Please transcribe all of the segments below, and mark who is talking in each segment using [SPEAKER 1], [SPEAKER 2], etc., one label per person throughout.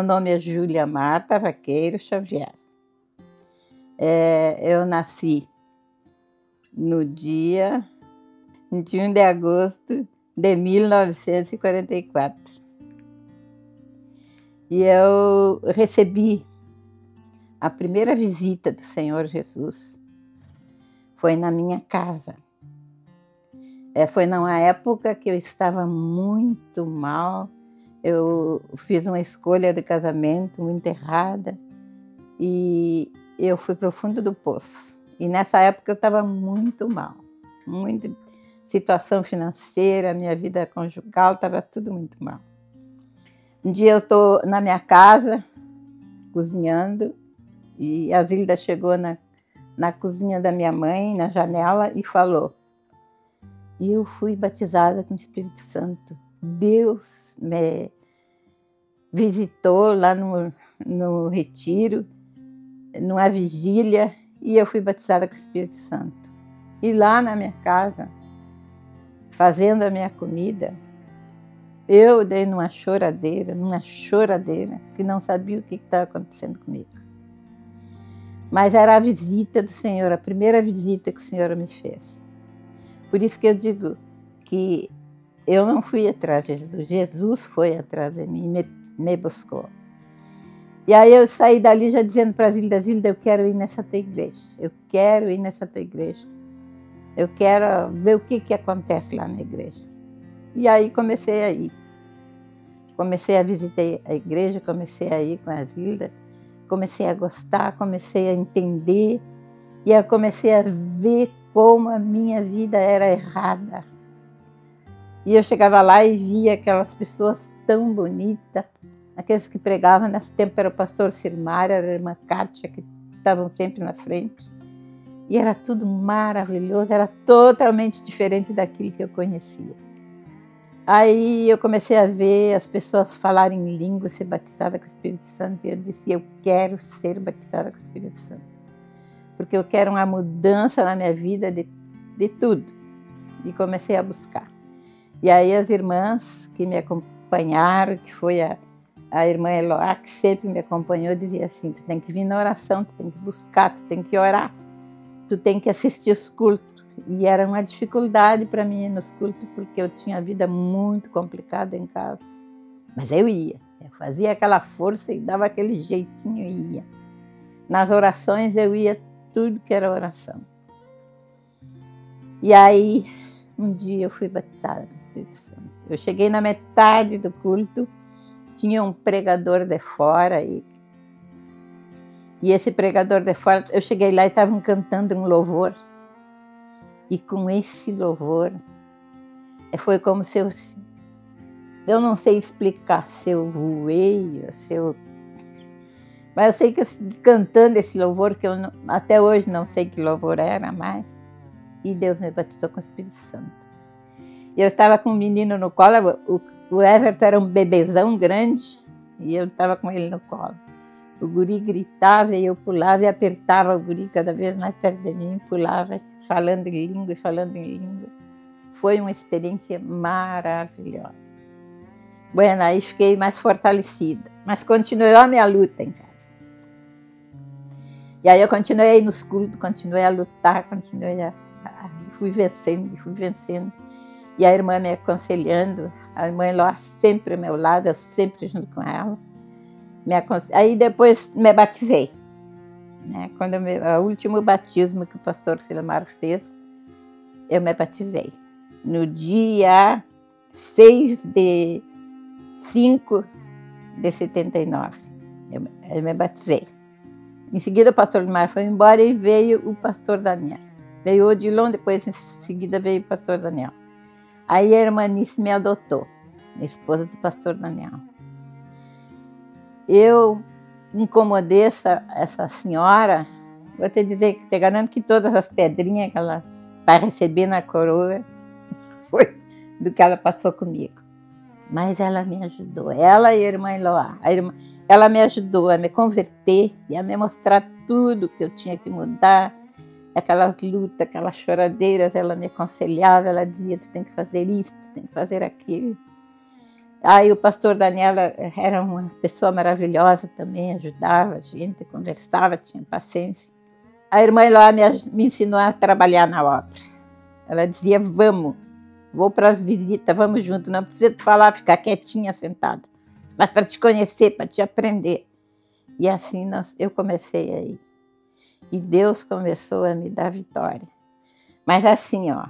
[SPEAKER 1] nome é Júlia Marta Vaqueiro Xavier. Eu nasci no dia 21 de agosto de 1944. E eu recebi a primeira visita do Senhor Jesus. Foi na minha casa. Foi numa época que eu estava muito mal. Eu fiz uma escolha de casamento muito errada e eu fui para o fundo do poço. E nessa época eu estava muito mal, muito situação financeira, minha vida conjugal, estava tudo muito mal. Um dia eu estou na minha casa, cozinhando, e a Zilda chegou na cozinha da minha mãe, na janela, e falou: e eu fui batizada com o Espírito Santo. Deus me visitou lá no retiro, numa vigília, e eu fui batizada com o Espírito Santo. E lá na minha casa, fazendo a minha comida, eu dei numa choradeira, que não sabia o que estava acontecendo comigo. Mas era a visita do Senhor, a primeira visita que o Senhor me fez. Por isso que eu digo que eu não fui atrás de Jesus, Jesus foi atrás de mim, me buscou. E aí eu saí dali já dizendo para a Zilda: Zilda, eu quero ir nessa tua igreja, eu quero ir nessa tua igreja, eu quero ver o que acontece lá na igreja. E aí comecei a ir. Comecei a visitar a igreja, comecei a ir com a Zilda, comecei a gostar, comecei a entender, e eu comecei a ver como a minha vida era errada. E eu chegava lá e via aquelas pessoas tão bonitas, aqueles que pregavam. Nesse tempo era o pastor Sirmar, era a irmã Kátia, que estavam sempre na frente. E era tudo maravilhoso, era totalmente diferente daquilo que eu conhecia. Aí eu comecei a ver as pessoas falarem em língua, ser batizada com o Espírito Santo, e eu disse: eu quero ser batizada com o Espírito Santo, porque eu quero uma mudança na minha vida de tudo. E comecei a buscar. E aí as irmãs que me acompanharam, que foi a irmã Eloá, que sempre me acompanhou, dizia assim: tu tem que vir na oração, tu tem que buscar, tu tem que orar, tu tem que assistir os cultos. E era uma dificuldade para mim ir nos cultos, porque eu tinha a vida muito complicada em casa. Mas eu ia, eu fazia aquela força e dava aquele jeitinho e ia. Nas orações eu ia tudo que era oração. E aí, um dia eu fui batizada com o Espírito Santo. Eu cheguei na metade do culto, tinha um pregador de fora, e esse pregador de fora, eu cheguei lá e estavam cantando um louvor. E com esse louvor, foi como se eu não sei explicar se eu voei, mas eu sei que cantando esse louvor, que até hoje não sei que louvor era mais, e Deus me batizou com o Espírito Santo. E eu estava com um menino no colo, o Everton era um bebezão grande, e eu estava com ele no colo. O guri gritava e eu pulava e apertava o guri cada vez mais perto de mim, pulava, falando em língua e falando em língua. Foi uma experiência maravilhosa. Bueno, aí fiquei mais fortalecida, mas continuou a minha luta em casa. E aí eu continuei nos cultos, continuei a lutar, fui vencendo. E a irmã me aconselhando, a irmã lá sempre ao meu lado, eu sempre junto com ela. Aí depois me batizei, né? Quando o último batismo que o pastor Silmar fez, eu me batizei. No dia 5 de 79, eu me batizei. Em seguida o pastor Silmar foi embora e veio o pastor Daniel. Veio o Odilon, depois em seguida veio o pastor Daniel. Aí a irmã Nice me adotou, a esposa do pastor Daniel. Eu incomodei essa senhora, vou te dizer, que te garanto que todas as pedrinhas que ela vai receber na coroa foi do que ela passou comigo. Mas ela me ajudou, ela e a irmã Eloá. Ela me ajudou a me converter e a me mostrar tudo que eu tinha que mudar. Aquelas lutas, aquelas choradeiras, ela me aconselhava, ela dizia: tu tem que fazer isso, tu tem que fazer aquilo. Aí o pastor Daniel era uma pessoa maravilhosa também, ajudava a gente, conversava, tinha paciência. A irmã Eloá me ensinou a trabalhar na obra. Ela dizia, vou para as visitas, vamos juntos, não precisa te falar, ficar quietinha, sentada, mas para te conhecer, para te aprender. E assim eu comecei aí. E Deus começou a me dar vitória. Mas assim, ó,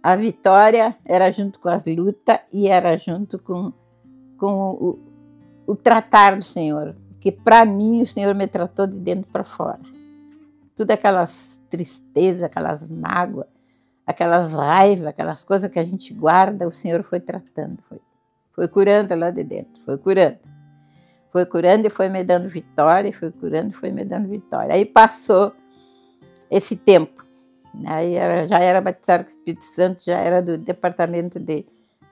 [SPEAKER 1] a vitória era junto com as lutas e era junto com o tratar do Senhor. Porque para mim o Senhor me tratou de dentro para fora. Tudo aquelas tristezas, aquelas mágoas, aquelas raivas, aquelas coisas que a gente guarda, o Senhor foi tratando, foi curando lá de dentro, foi curando. Foi curando e foi me dando vitória, foi curando e foi me dando vitória. Aí passou esse tempo. Aí já era batizado com o Espírito Santo, já era do departamento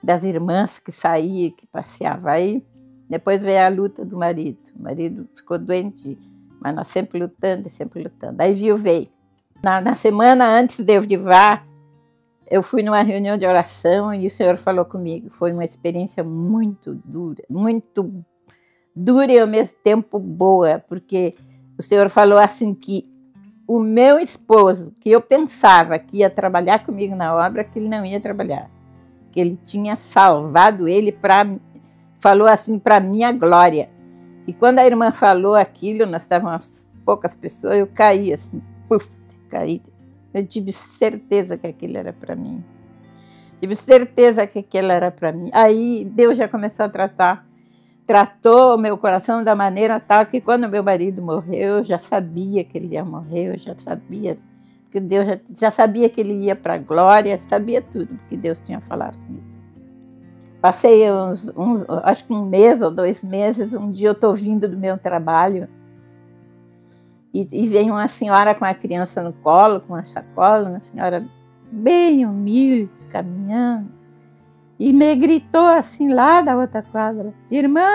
[SPEAKER 1] das irmãs que saía, que passeava. Aí depois veio a luta do marido. O marido ficou doente, mas nós sempre lutando e sempre lutando. Aí veio. Na semana antes de eu divar, eu fui numa reunião de oração e o Senhor falou comigo. Foi uma experiência muito dura e ao mesmo tempo boa, porque o Senhor falou assim que o meu esposo, que eu pensava que ia trabalhar comigo na obra, que ele não ia trabalhar, que ele tinha salvado ele falou assim, para minha glória. E quando a irmã falou aquilo, nós estávamos poucas pessoas, eu caí assim, caí. Eu tive certeza que aquilo era para mim. Tive certeza que aquilo era para mim. Aí Deus já começou a tratou o meu coração da maneira tal que quando meu marido morreu, eu já sabia que ele ia morrer, eu já sabia que Deus já sabia que ele ia para a glória, sabia tudo que Deus tinha falado comigo. Passei acho que 1 mês ou 2 meses, um dia eu estou vindo do meu trabalho e vem uma senhora com a criança no colo, com uma sacola, uma senhora bem humilde, caminhando, e me gritou assim lá da outra quadra, irmã,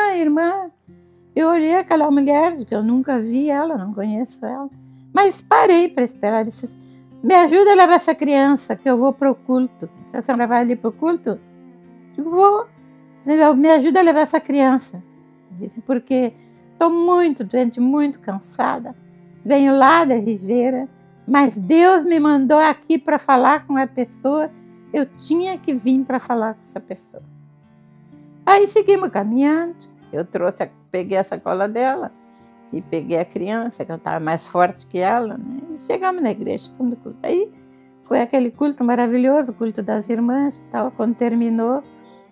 [SPEAKER 1] eu olhei aquela mulher, que eu nunca vi ela, não conheço ela, mas parei para esperar, disse, me ajuda a levar essa criança, que eu vou para o culto. A senhora vai ali para o culto? Eu vou. Me ajuda a levar essa criança. Disse, porque estou muito doente, muito cansada. Venho lá da Ribeira, mas Deus me mandou aqui para falar com a pessoa. Eu tinha que vir para falar com essa pessoa. Aí seguimos caminhando. Eu peguei a sacola dela e peguei a criança, que eu estava mais forte que ela, né? E chegamos na igreja. Aí foi aquele culto maravilhoso, o culto das irmãs e tal. Quando terminou,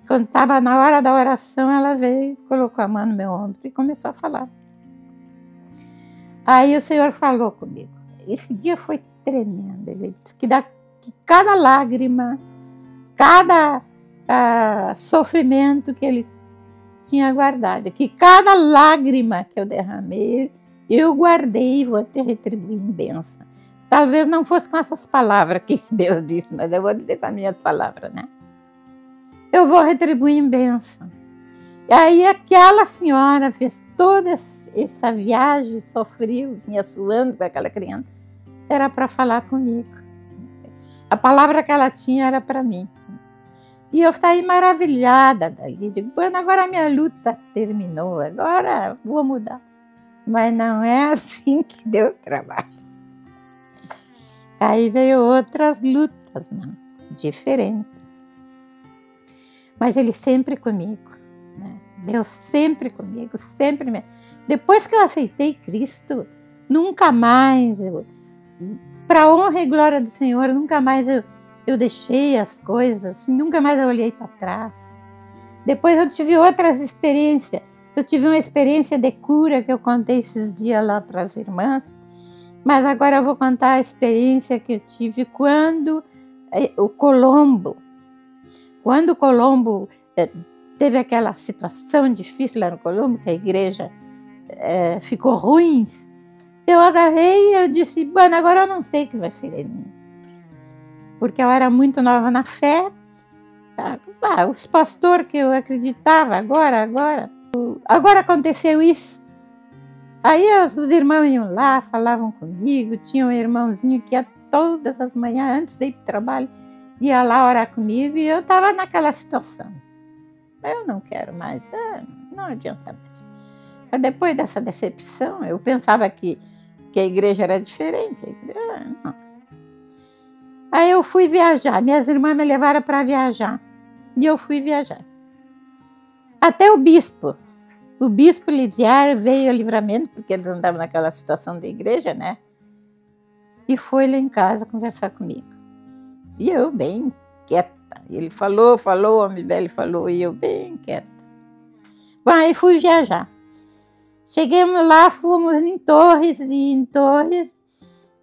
[SPEAKER 1] quando estava na hora da oração, ela veio, colocou a mão no meu ombro e começou a falar. Aí o Senhor falou comigo. Esse dia foi tremendo. Ele disse que cada lágrima, cada sofrimento que ele tinha guardado, que cada lágrima que eu derramei, eu guardei e vou te retribuir em bênção. Talvez não fosse com essas palavras que Deus disse, mas eu vou dizer com as minhas palavras, né? Eu vou retribuir em bênção. E aí aquela senhora fez toda essa viagem, sofreu, vinha suando com aquela criança, era para falar comigo. A palavra que ela tinha era para mim. E eu fiquei maravilhada dali. Digo, bueno, agora a minha luta terminou, agora vou mudar. Mas não é assim que Deus trabalha. Aí veio outras lutas, não, diferentes. Mas Ele sempre comigo, né? Deus sempre comigo, sempre mesmo. Depois que eu aceitei Cristo, nunca mais, para honra e glória do Senhor, nunca mais eu deixei as coisas, nunca mais eu olhei para trás. Depois eu tive outras experiências. Eu tive uma experiência de cura que eu contei esses dias lá para as irmãs, mas agora eu vou contar a experiência que eu tive quando o Colombo teve aquela situação difícil lá no Colombo, que a igreja ficou ruim. Eu agarrei e eu disse, bueno, agora eu não sei o que vai ser de mim. Porque eu era muito nova na fé. Os pastores que eu acreditava, agora aconteceu isso. Aí os irmãos iam lá, falavam comigo, tinha um irmãozinho que ia todas as manhãs, antes de ir para o trabalho, ia lá orar comigo e eu estava naquela situação. eu não quero mais, não adianta mais. Mas depois dessa decepção, eu pensava que a igreja era diferente. A igreja, não. Aí eu fui viajar, minhas irmãs me levaram para viajar, e eu fui viajar. Até o bispo Lidiar veio a Livramento, porque eles andavam naquela situação da igreja, né? E foi lá em casa conversar comigo. E eu bem quieta. Ele falou, o homem velho falou, e eu bem quieta. Bom, aí fui viajar. Chegamos lá, fomos em Torres,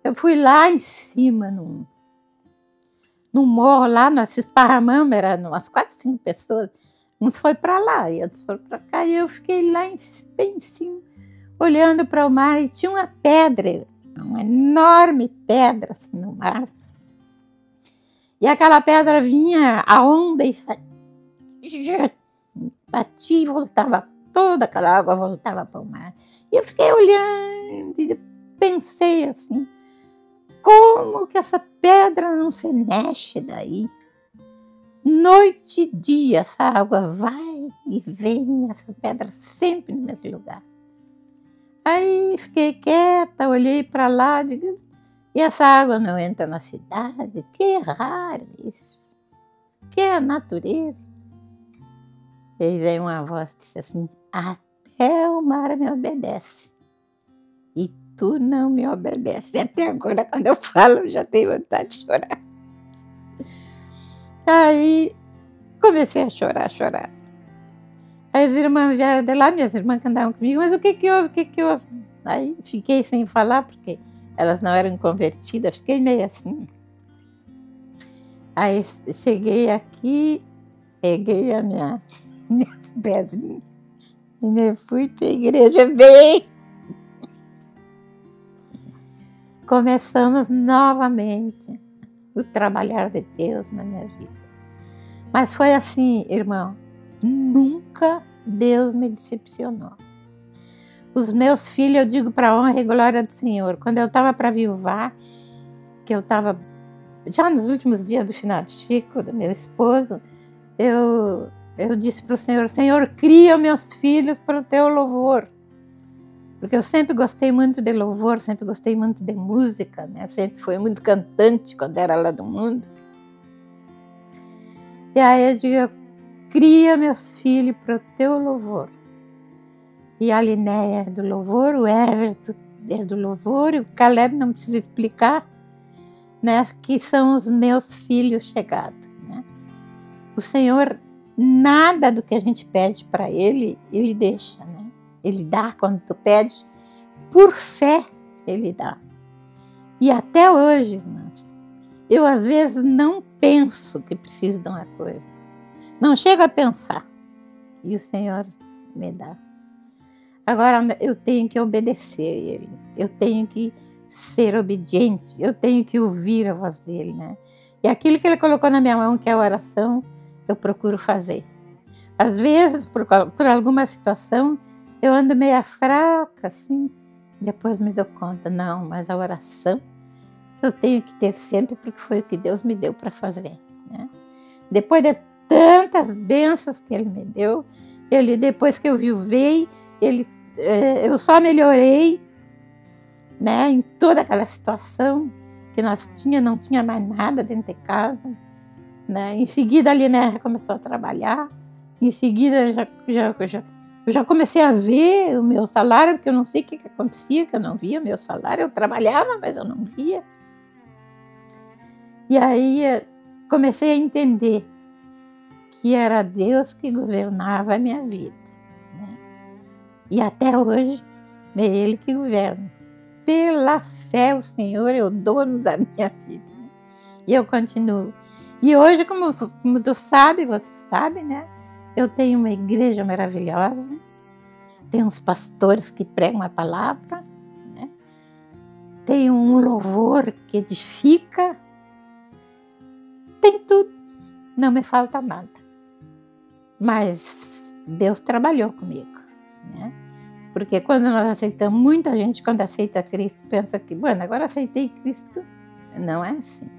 [SPEAKER 1] eu fui lá em cima, num morro lá, nós se esparramamos, eram umas 4, 5 pessoas. Uns foi para lá e outros foram para cá. E eu fiquei lá bem em cima, olhando para o mar. E tinha uma pedra, uma enorme pedra assim no mar. E aquela pedra vinha a onda e batia e voltava. Toda aquela água voltava para o mar. E eu fiquei olhando e pensei assim, como que essa pedra não se mexe daí? Noite e dia essa água vai e vem, essa pedra sempre no mesmo lugar. Aí fiquei quieta, olhei para lá e essa água não entra na cidade. Que raro isso. Que é a natureza. E aí vem uma voz que disse assim, até o mar me obedece. E tu não me obedece. Até agora, quando eu falo, eu já tenho vontade de chorar. Aí comecei a chorar. Aí as irmãs vieram de lá, minhas irmãs que andavam comigo, mas o que houve? Aí fiquei sem falar, porque elas não eram convertidas, fiquei meio assim. Aí cheguei aqui, peguei minhas pedrinhas e fui para a igreja bem. Começamos novamente o trabalhar de Deus na minha vida. Mas foi assim, irmão, nunca Deus me decepcionou. Os meus filhos, eu digo para a honra e glória do Senhor, quando eu estava para viuvar, que eu estava já nos últimos dias do finado Chico, do meu esposo, eu disse para o Senhor, Senhor, cria meus filhos para o teu louvor. Porque eu sempre gostei muito de louvor, sempre gostei muito de música, né? Sempre fui muito cantante quando era lá do mundo. E aí eu digo, cria meus filhos para o teu louvor. E a Linéia é do louvor, o Everton é do louvor, e o Caleb não precisa explicar, né? Que são os meus filhos chegados, né? O Senhor, nada do que a gente pede para Ele, Ele deixa, né? Ele dá quando tu pede, por fé Ele dá. E até hoje, irmãs, eu às vezes não penso que preciso de uma coisa. Não chego a pensar. E o Senhor me dá. Agora eu tenho que obedecer a Ele. Eu tenho que ser obediente. Eu tenho que ouvir a voz dEle, né? E aquilo que Ele colocou na minha mão, que é a oração, eu procuro fazer. Às vezes, por alguma situação, eu ando meio fraca, assim, depois me dou conta, não, mas a oração eu tenho que ter sempre, porque foi o que Deus me deu para fazer, né? Depois de tantas bênçãos que Ele me deu, depois que eu viuvei, eu só melhorei, né, em toda aquela situação que nós não tinha mais nada dentro de casa, né? Em seguida a Linéia começou a trabalhar, em seguida eu já comecei a ver o meu salário, porque eu não sei o que acontecia, que eu não via meu salário. Eu trabalhava, mas eu não via. E aí comecei a entender que era Deus que governava a minha vida, né? E até hoje é Ele que governa. Pela fé, o Senhor é o dono da minha vida, né? E eu continuo. E hoje, como tu sabe, você sabe, né? Eu tenho uma igreja maravilhosa, tem uns pastores que pregam a palavra, né? Tem um louvor que edifica, tem tudo, não me falta nada. Mas Deus trabalhou comigo, né? Porque quando nós aceitamos, muita gente quando aceita Cristo pensa que, bueno, agora aceitei Cristo. Não é assim.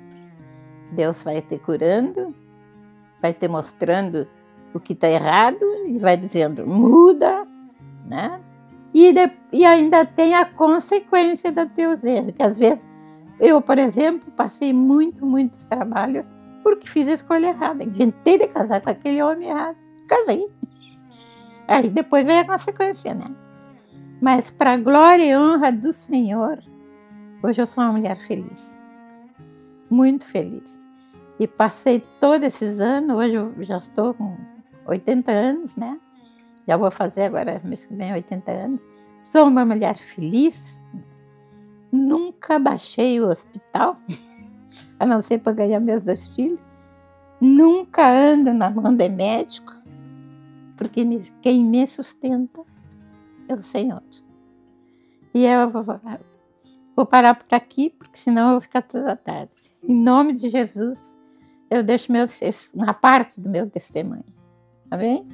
[SPEAKER 1] Deus vai te curando, vai te mostrando o que está errado e vai dizendo, muda, né? E ainda tem a consequência dos teus erros, que às vezes eu, por exemplo, passei muito trabalho porque fiz a escolha errada. Inventei de casar com aquele homem errado. Casei. Aí depois veio a consequência, né? Mas para a glória e honra do Senhor, hoje eu sou uma mulher feliz. Muito feliz. E passei todos esses anos, hoje eu já estou com 80 anos, né? Já vou fazer agora, mês que vem, 80 anos. Sou uma mulher feliz. Nunca baixei o hospital, a não ser para ganhar meus 2 filhos. Nunca ando na mão de médico, porque quem me sustenta é o Senhor. E eu vou parar por aqui, porque senão eu vou ficar toda a tarde. Em nome de Jesus, eu deixo uma parte do meu testemunho. Amém?